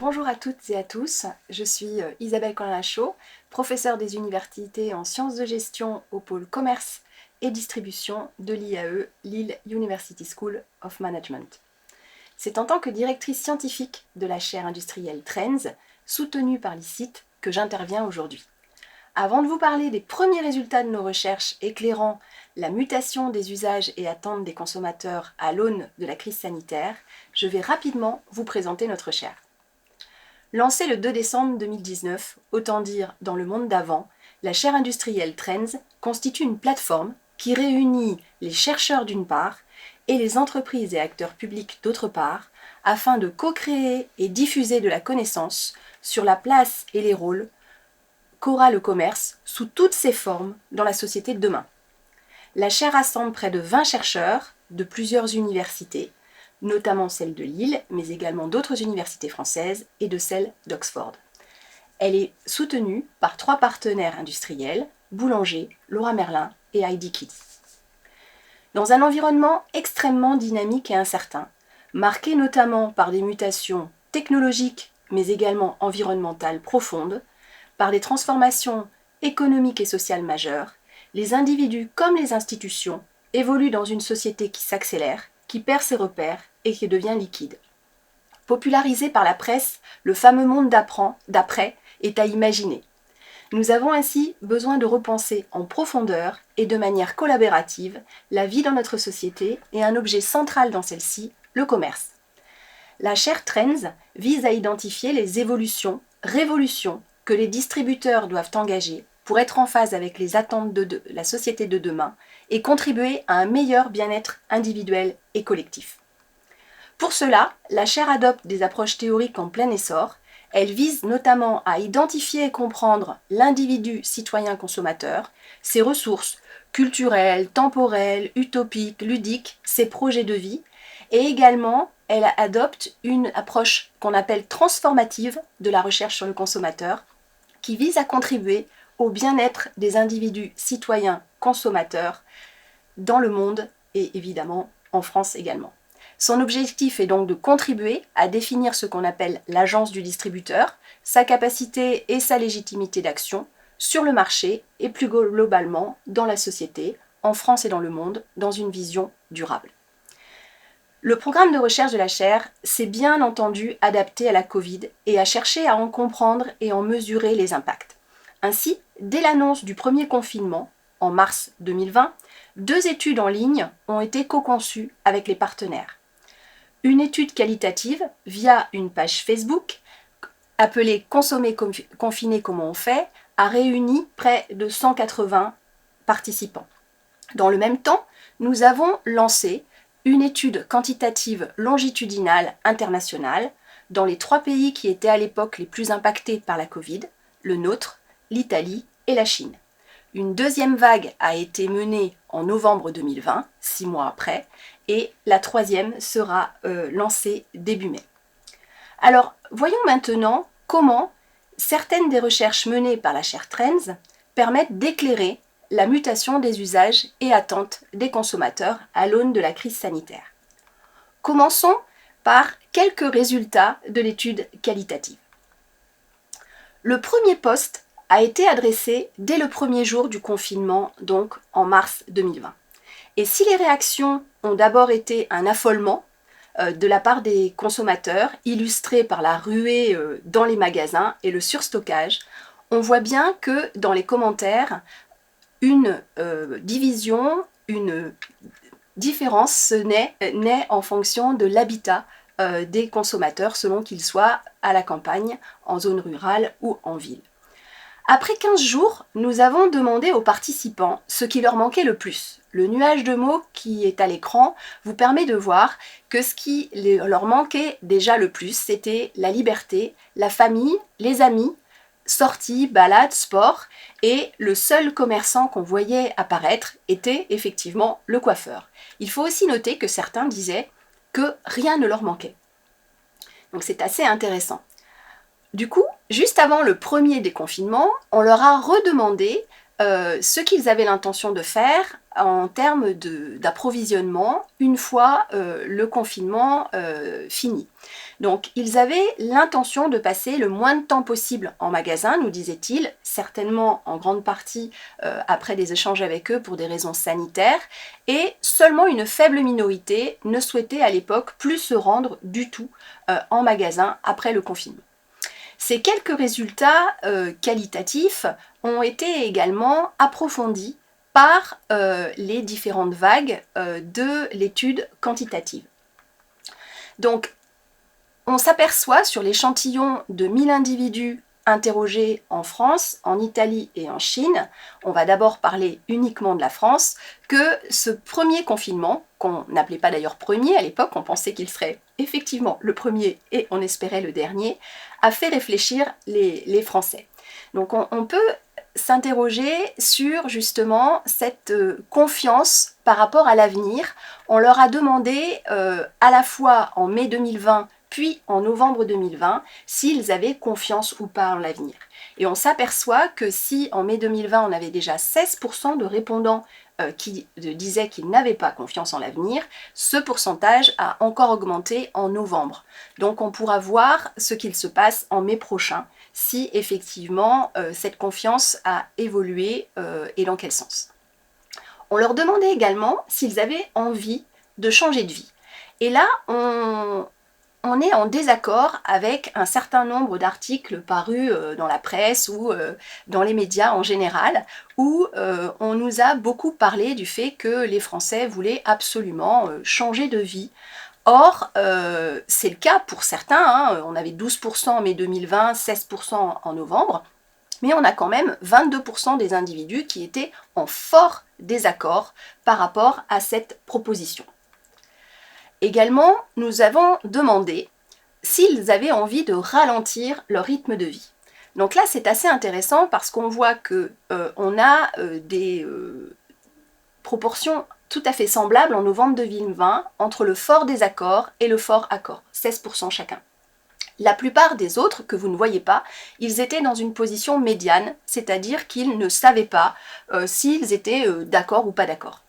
Bonjour à toutes et à tous, je suis Isabelle Colin-Lachaud, professeure des universités en sciences de gestion au pôle commerce et distribution de l'IAE, Lille University School of Management. C'est en tant que directrice scientifique de la chaire industrielle Trends, soutenue par l'ICIT, que j'interviens aujourd'hui. Avant de vous parler des premiers résultats de nos recherches éclairant la mutation des usages et attentes des consommateurs à l'aune de la crise sanitaire, je vais rapidement vous présenter notre chaire. Lancée le 2 décembre 2019, autant dire dans le monde d'avant, la chaire industrielle Trends constitue une plateforme qui réunit les chercheurs d'une part et les entreprises et acteurs publics d'autre part, afin de co-créer et diffuser de la connaissance sur la place et les rôles qu'aura le commerce sous toutes ses formes dans la société de demain. La chaire rassemble près de 20 chercheurs de plusieurs universités, notamment celle de Lille, mais également d'autres universités françaises et de celle d'Oxford. Elle est soutenue par 3 partenaires industriels, Boulanger, Laura Merlin et Heidi Kids. Dans un environnement extrêmement dynamique et incertain, marqué notamment par des mutations technologiques, mais également environnementales profondes, par des transformations économiques et sociales majeures, les individus comme les institutions évoluent dans une société qui s'accélère, qui perd ses repères et qui devient liquide. Popularisé par la presse, le fameux monde d'après est à imaginer. Nous avons ainsi besoin de repenser en profondeur et de manière collaborative la vie dans notre société et un objet central dans celle-ci, le commerce. La chaire Trends vise à identifier les évolutions, révolutions que les distributeurs doivent engager pour être en phase avec les attentes de la société de demain et contribuer à un meilleur bien-être individuel et collectif. Pour cela, la chaire adopte des approches théoriques en plein essor. Elle vise notamment à identifier et comprendre l'individu citoyen-consommateur, ses ressources culturelles, temporelles, utopiques, ludiques, ses projets de vie, et également elle adopte une approche qu'on appelle transformative de la recherche sur le consommateur, qui vise à contribuer au bien-être des individus citoyens consommateurs dans le monde et évidemment en France également. Son objectif est donc de contribuer à définir ce qu'on appelle l'agence du distributeur, sa capacité et sa légitimité d'action sur le marché et plus globalement dans la société, en France et dans le monde, dans une vision durable. Le programme de recherche de la chaire s'est bien entendu adapté à la Covid et a cherché à en comprendre et en mesurer les impacts. Ainsi, dès l'annonce du premier confinement, en mars 2020, 2 études en ligne ont été co-conçues avec les partenaires. Une étude qualitative via une page Facebook appelée « Consommer confiné, comment on fait ?» a réuni près de 180 participants. Dans le même temps, nous avons lancé une étude quantitative longitudinale internationale dans les 3 pays qui étaient à l'époque les plus impactés par la Covid, le nôtre, l'Italie et la Chine. Une deuxième vague a été menée en novembre 2020, 6 mois après, et la 3e sera lancée début mai. Alors, voyons maintenant comment certaines des recherches menées par la chaire Trends permettent d'éclairer la mutation des usages et attentes des consommateurs à l'aune de la crise sanitaire. Commençons par quelques résultats de l'étude qualitative. Le premier post a été adressé dès le premier jour du confinement, donc en mars 2020. Et si les réactions ont d'abord été un affolement de la part des consommateurs, illustré par la ruée dans les magasins et le surstockage, on voit bien que dans les commentaires, une division, une différence naît en fonction de l'habitat des consommateurs, selon qu'ils soient à la campagne, en zone rurale ou en ville. Après 15 jours, nous avons demandé aux participants ce qui leur manquait le plus. Le nuage de mots qui est à l'écran vous permet de voir que ce qui leur manquait déjà le plus, c'était la liberté, la famille, les amis, sorties, balades, sport, et le seul commerçant qu'on voyait apparaître était effectivement le coiffeur. Il faut aussi noter que certains disaient que rien ne leur manquait. Donc c'est assez intéressant. Du coup, juste avant le premier déconfinement, on leur a redemandé ce qu'ils avaient l'intention de faire en termes d'approvisionnement une fois le confinement fini. Donc ils avaient l'intention de passer le moins de temps possible en magasin, nous disait-il, certainement en grande partie après des échanges avec eux pour des raisons sanitaires, et seulement une faible minorité ne souhaitait à l'époque plus se rendre du tout en magasin après le confinement. Ces quelques résultats qualitatifs ont été également approfondis par les différentes vagues de l'étude quantitative. Donc, on s'aperçoit sur l'échantillon de 1000 individus interrogés en France, en Italie et en Chine, on va d'abord parler uniquement de la France, que ce premier confinement, qu'on n'appelait pas d'ailleurs premier à l'époque, on pensait qu'il serait effectivement le premier et on espérait le dernier, a fait réfléchir les Français. Donc on peut s'interroger sur justement cette confiance par rapport à l'avenir. On leur a demandé à la fois en mai 2020 puis en novembre 2020 s'ils avaient confiance ou pas en l'avenir. Et on s'aperçoit que si en mai 2020 on avait déjà 16% de répondants qui disaient qu'ils n'avaient pas confiance en l'avenir, ce pourcentage a encore augmenté en novembre. Donc on pourra voir ce qu'il se passe en mai prochain, si effectivement cette confiance a évolué et dans quel sens. On leur demandait également s'ils avaient envie de changer de vie. Et là, on est en désaccord avec un certain nombre d'articles parus dans la presse ou dans les médias en général, où on nous a beaucoup parlé du fait que les Français voulaient absolument changer de vie. Or, c'est le cas pour certains, hein. On avait 12% en mai 2020, 16% en novembre, mais on a quand même 22% des individus qui étaient en fort désaccord par rapport à cette proposition. Également, nous avons demandé s'ils avaient envie de ralentir leur rythme de vie. Donc là, c'est assez intéressant parce qu'on voit qu'on a des proportions tout à fait semblables en novembre 2020 entre le fort désaccord et le fort accord, 16% chacun. La plupart des autres, que vous ne voyez pas, ils étaient dans une position médiane, c'est-à-dire qu'ils ne savaient pas s'ils étaient d'accord ou pas d'accord.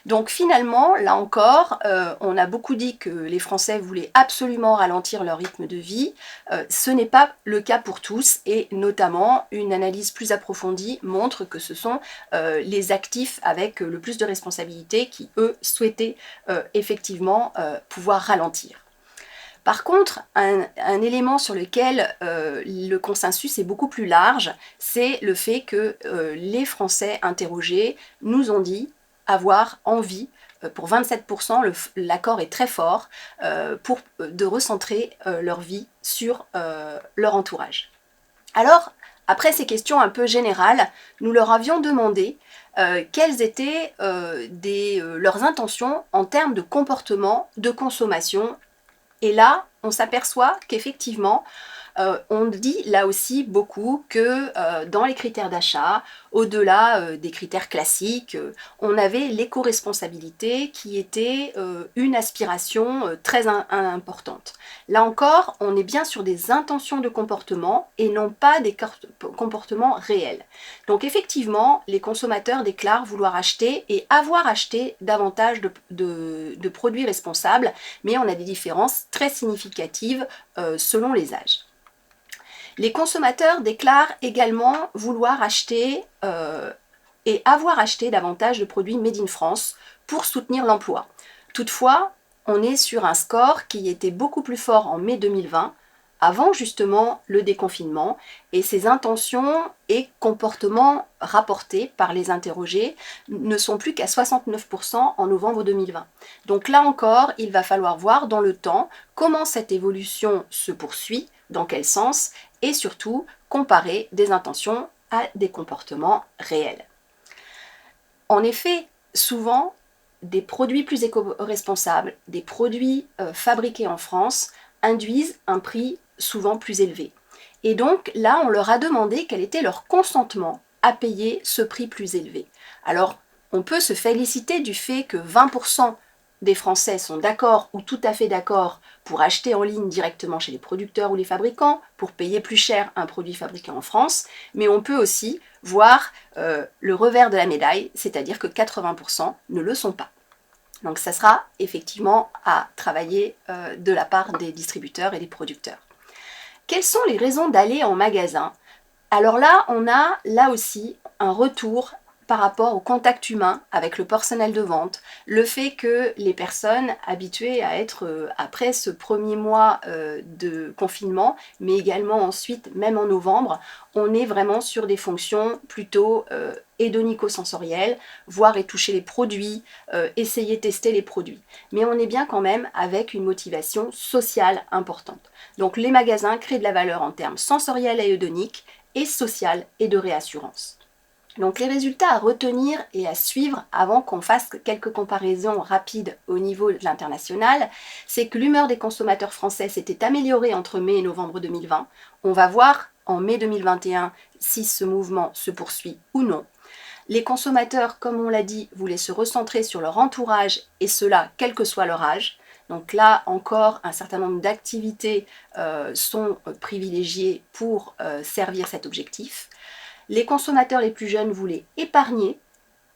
Donc finalement, là encore, on a beaucoup dit que les Français voulaient absolument ralentir leur rythme de vie. Ce n'est pas le cas pour tous et notamment une analyse plus approfondie montre que ce sont les actifs avec le plus de responsabilités qui, eux, souhaitaient effectivement pouvoir ralentir. Par contre, un élément sur lequel le consensus est beaucoup plus large, c'est le fait que les Français interrogés nous ont dit avoir envie, pour 27%, l'accord est très fort, de recentrer leur vie sur leur entourage. Alors, après ces questions un peu générales, nous leur avions demandé quelles étaient leurs intentions en termes de comportement, de consommation. Et là, on s'aperçoit qu'effectivement, on dit là aussi beaucoup que dans les critères d'achat, au-delà des critères classiques, on avait l'éco-responsabilité qui était une aspiration très importante. Là encore, on est bien sur des intentions de comportement et non pas des comportements réels. Donc effectivement, les consommateurs déclarent vouloir acheter et avoir acheté davantage de produits responsables, mais on a des différences très significatives selon les âges. Les consommateurs déclarent également vouloir acheter et avoir acheté davantage de produits made in France pour soutenir l'emploi. Toutefois, on est sur un score qui était beaucoup plus fort en mai 2020, avant justement le déconfinement, et ces intentions et comportements rapportés par les interrogés ne sont plus qu'à 69% en novembre 2020. Donc là encore, il va falloir voir dans le temps comment cette évolution se poursuit, dans quel sens, et surtout comparer des intentions à des comportements réels. En effet, souvent, des produits plus éco-responsables, des produits fabriqués en France, induisent un prix souvent plus élevé. Et donc là, on leur a demandé quel était leur consentement à payer ce prix plus élevé. Alors, on peut se féliciter du fait que 20% des Français sont d'accord ou tout à fait d'accord pour acheter en ligne directement chez les producteurs ou les fabricants, pour payer plus cher un produit fabriqué en France, mais on peut aussi voir le revers de la médaille, c'est-à-dire que 80% ne le sont pas. Donc ça sera effectivement à travailler de la part des distributeurs et des producteurs. Quelles sont les raisons d'aller en magasin? Alors là, on a là aussi un retour par rapport au contact humain avec le personnel de vente, le fait que les personnes habituées à être après ce premier mois de confinement, mais également ensuite, même en novembre, on est vraiment sur des fonctions plutôt hédonico-sensorielles, voir et toucher les produits, essayer de tester les produits. Mais on est bien quand même avec une motivation sociale importante. Donc les magasins créent de la valeur en termes sensoriels et hédoniques, et social et de réassurance. Donc les résultats à retenir et à suivre avant qu'on fasse quelques comparaisons rapides au niveau de l'international, c'est que l'humeur des consommateurs français s'était améliorée entre mai et novembre 2020. On va voir en mai 2021 si ce mouvement se poursuit ou non. Les consommateurs, comme on l'a dit, voulaient se recentrer sur leur entourage et cela quel que soit leur âge. Donc là encore, un certain nombre d'activités sont privilégiées pour servir cet objectif. Les consommateurs les plus jeunes voulaient épargner,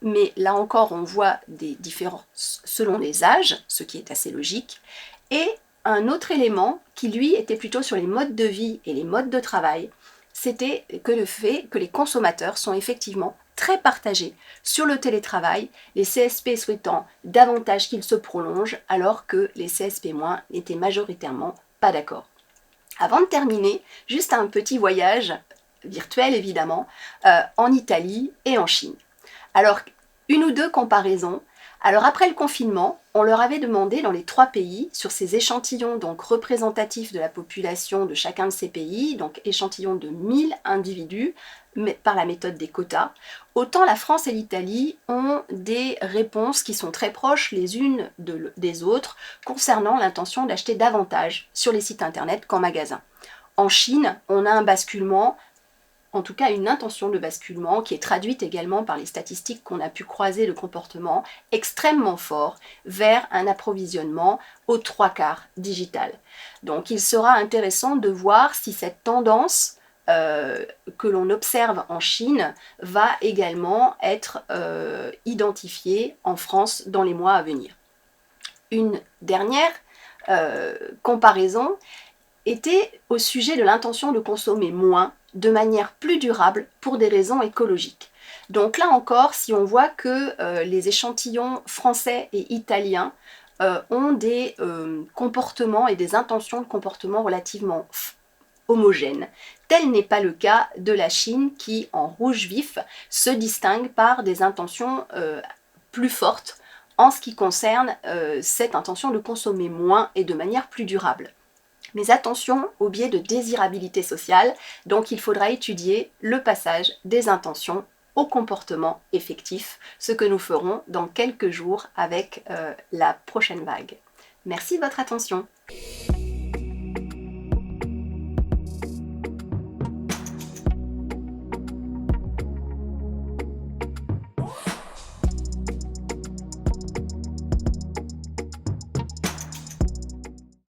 mais là encore on voit des différences selon les âges, ce qui est assez logique. Et un autre élément qui lui était plutôt sur les modes de vie et les modes de travail, c'était que le fait que les consommateurs sont effectivement très partagés sur le télétravail, les CSP souhaitant davantage qu'il se prolonge, alors que les CSP- n'étaient majoritairement pas d'accord. Avant de terminer, juste un petit voyage virtuel évidemment, en Italie et en Chine. Alors, une ou deux comparaisons. Alors après le confinement, on leur avait demandé dans les 3 pays, sur ces échantillons donc représentatifs de la population de chacun de ces pays, donc échantillons de 1000 individus, mais par la méthode des quotas, autant la France et l'Italie ont des réponses qui sont très proches les unes des autres concernant l'intention d'acheter davantage sur les sites internet qu'en magasin. En Chine, on a un basculement, en tout cas une intention de basculement qui est traduite également par les statistiques qu'on a pu croiser de comportement extrêmement fort vers un approvisionnement aux 3/4 digital. Donc il sera intéressant de voir si cette tendance que l'on observe en Chine va également être identifiée en France dans les mois à venir. Une dernière comparaison était au sujet de l'intention de consommer moins de manière plus durable pour des raisons écologiques. Donc là encore, si on voit que les échantillons français et italiens ont des comportements et des intentions de comportement relativement homogènes. Tel n'est pas le cas de la Chine qui, en rouge vif, se distingue par des intentions plus fortes en ce qui concerne cette intention de consommer moins et de manière plus durable. Mais attention au biais de désirabilité sociale, donc il faudra étudier le passage des intentions au comportement effectif, ce que nous ferons dans quelques jours avec la prochaine vague. Merci de votre attention.